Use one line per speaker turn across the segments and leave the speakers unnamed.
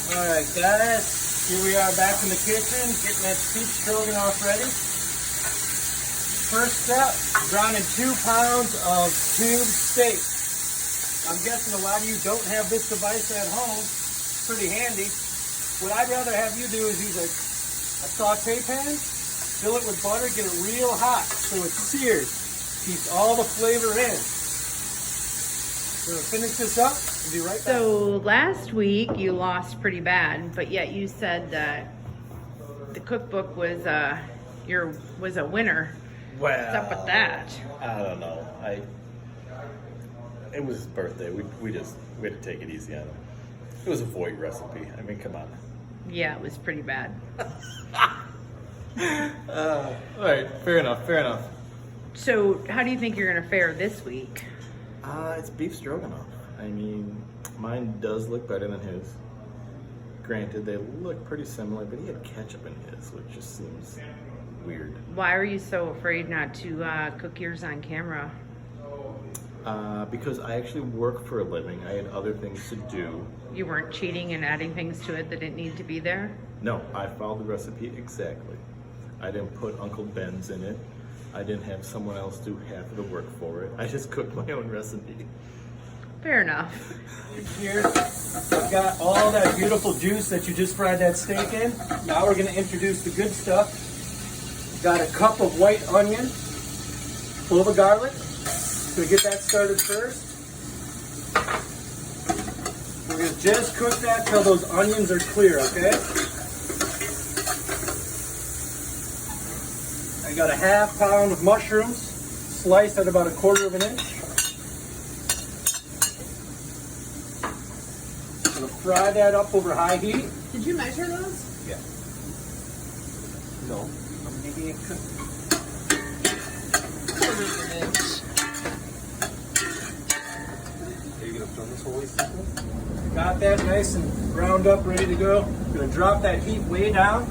Alright guys, here we are back in the kitchen, getting that beef stroganoff ready. First step, browning 2 pounds of cube steak. I'm guessing a lot of you don't have this device at home. It's pretty handy. What I'd rather have you do is use a saute pan, fill it with butter, get it real hot so it sears, keeps all the flavor in. We're gonna finish this up and be right back.
So last week you lost pretty bad, but yet you said that the cookbook was a winner.
Well,
What's up with that?
I don't know. It was his birthday. We had to take it easy on him. It was a void recipe. I mean, come on.
Yeah, it was pretty bad.
All right, fair enough.
So how do you think you're gonna fare this week?
It's beef stroganoff. I mean, mine does look better than his. Granted, they look pretty similar, but he had ketchup in his, which just seems weird.
Why are you so afraid not to cook yours on camera?
Because I actually work for a living. I had other things to do.
You weren't cheating and adding things to it that didn't need to be there?
No, I followed the recipe exactly. I didn't put Uncle Ben's in it. I didn't have someone else do half of the work for it. I just cooked my own recipe.
Fair enough.
Here, I've got all that beautiful juice that you just fried that steak in. Now we're gonna introduce the good stuff. Got a cup of white onion, clove of garlic. Gonna get that started first. We're gonna just cook that till those onions are clear, okay? I got a ½ pound of mushrooms, sliced at about 1/4 inch. Gonna fry that up over high heat.
Did you measure those?
Yeah. No, I'm making it cook. Are you gonna film this whole sequence? Got that nice and browned up, ready to go. Gonna drop that heat way down.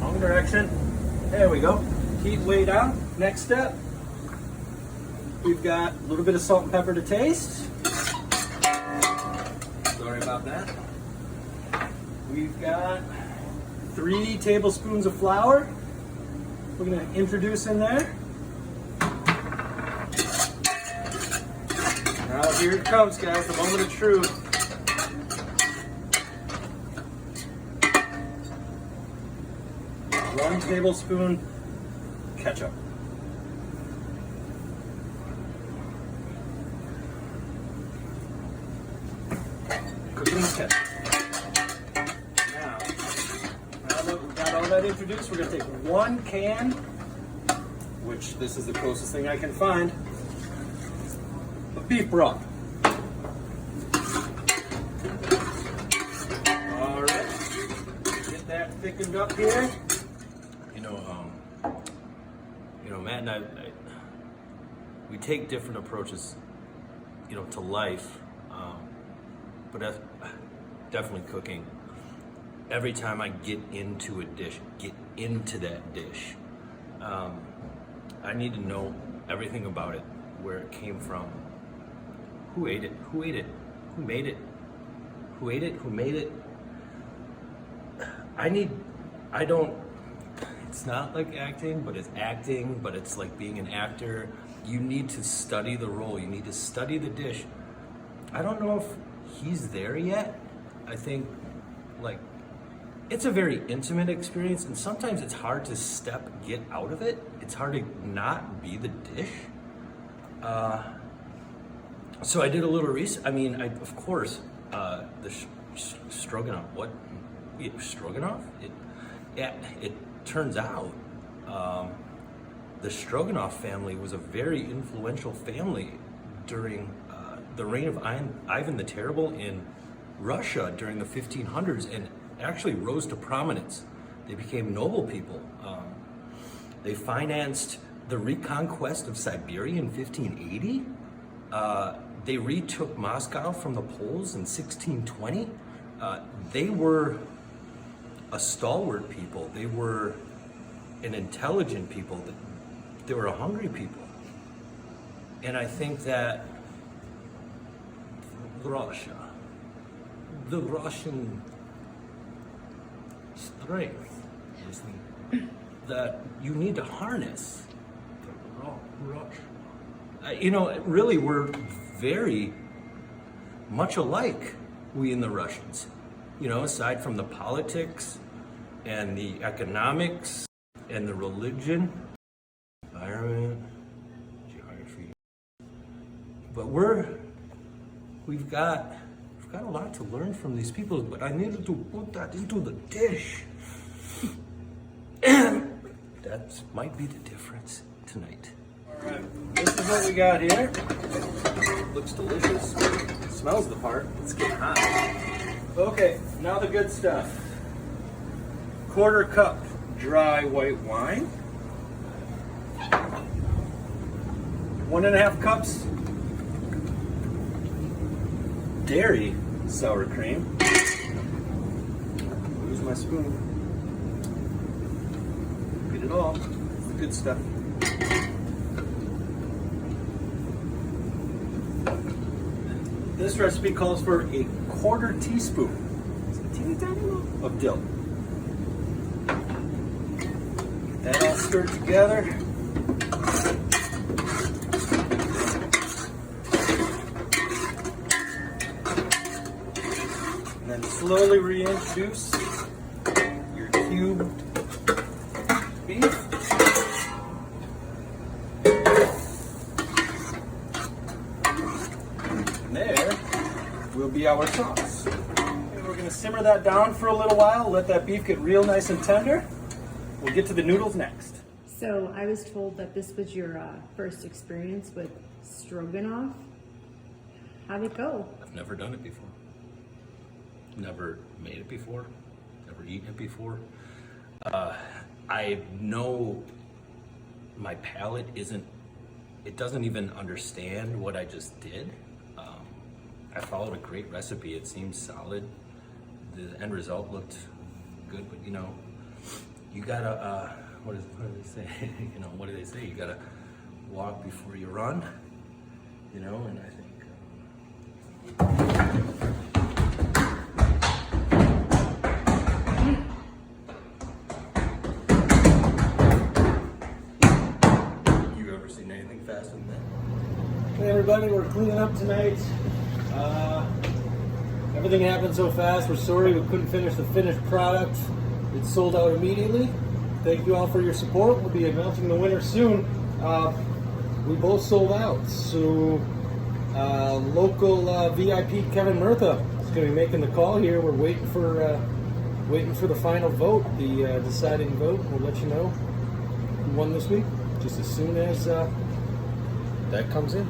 Wrong direction. There we go. Heat way down. Next step. We've got a little bit of salt and pepper to taste. Sorry about that. We've got 3 tablespoons of flour. We're gonna introduce in there. Now here it comes, guys, the moment of truth. 1 tablespoon ketchup. Cooking the ketchup. Now that we've got all that introduced, we're going to take 1 can, which this is the closest thing I can find, of beef broth. All right, get that thickened up here.
Matt and I, we take different approaches, to life, but that's definitely cooking. Every time I get into that dish, I need to know everything about it, where it came from, who ate it, who made it. It's not like acting, but it's acting, but it's like being an actor. You need to study the role. You need to study the dish. I don't know if he's there yet. I think, it's a very intimate experience, and sometimes it's hard to get out of it. It's hard to not be the dish. So I did a little research. Of course, the stroganoff. What? Stroganoff? It turns out the Stroganoff family was a very influential family during the reign of Ivan the Terrible in Russia during the 1500s, and actually rose to prominence. They became noble people. They financed the reconquest of Siberia in 1580. They retook Moscow from the Poles in 1620. They were a stalwart people. They were an intelligent people. They were a hungry people. And I think that Russia, the Russian strength is that you need to harness the Russian. You know, really, we're very much alike, we and the Russians. You know, aside from the politics and the economics and the religion, environment, geography. But we've got a lot to learn from these people, but I needed to put that into the dish. And that might be the difference tonight.
All right, this is what we got here.
Looks delicious. Smells the part. It's getting hot.
Okay, now the good stuff. 1/4 cup dry white wine. 1.5 cups dairy sour cream. Use my spoon. Get it all. It's the good stuff. This recipe calls for a 1/4 teaspoon of dill. Get that all stirred together. And then slowly reintroduce your cubed beef. And there will be our sauce. And we're going to simmer that down for a little while, let that beef get real nice and tender. We'll get to the noodles next.
So I was told that this was your first experience with stroganoff. How'd it go?
I've never done it before. Never made it before. Never eaten it before. I know my palate it doesn't even understand what I just did. I followed a great recipe. It seemed solid. The end result looked good, but you know, you gotta, what do they say? You know, what do they say? You gotta walk before you run, you know, and I think, you ever seen anything faster than that?
Hey everybody, we're cleaning up tonight. Everything happened so fast. We're sorry we couldn't finish the finished product. It sold out immediately. Thank you all for your support. We'll be announcing the winner soon. We both sold out. So local VIP Kevin Murtha is going to be making the call here. We're waiting for the final vote, the deciding vote. We'll let you know who won this week just as soon as that comes in.